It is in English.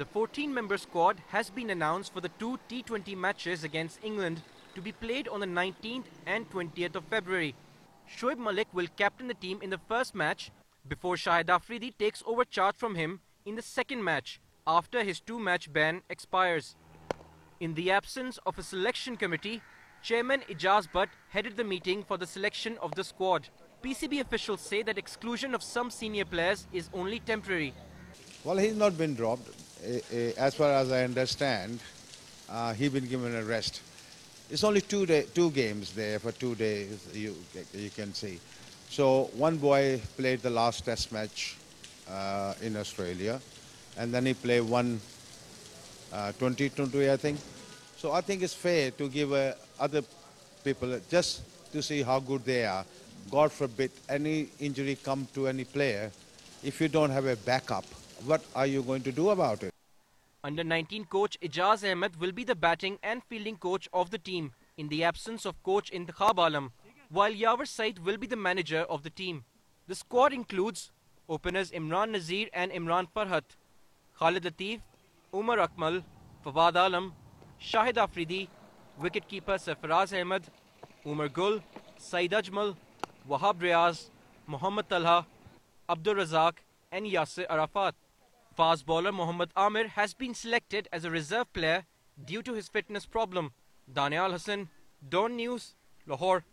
The 14-member squad has been announced for the two T20 matches against England to be played on the 19th and 20th of February. Shoaib Malik will captain the team in the first match before Shahid Afridi takes over charge from him in the second match after his two-match ban expires. In the absence of a selection committee, Chairman Ijaz Butt headed the meeting for the selection of the squad. PCB officials say that exclusion of some senior players is only temporary. Well, he's not been dropped. As far as I understand, he's been given a rest. It's only two games there for 2 days, you can see. So one boy played the last test match in Australia, and then he played one 2020, I think. So I think it's fair to give other people just to see how good they are. God forbid any injury come to any player. If you don't have a backup, what are you going to do about it? Under-19 coach Ijaz Ahmed will be the batting and fielding coach of the team in the absence of coach Intikhab Alam, while Yaver Said will be the manager of the team. The squad includes openers Imran Nazir and Imran Farhat, Khalid Latif, Umar Akmal, Fawad Alam, Shahid Afridi, wicketkeeper Sarfaraz Ahmed, Umar Gul, Saeed Ajmal, Wahab Riaz, Mohammad Talha, Abdul Razzaq and Yasir Arafat. Fast bowler Mohammad Amir has been selected as a reserve player due to his fitness problem. Daniyal Hassan, DawnNews, Lahore.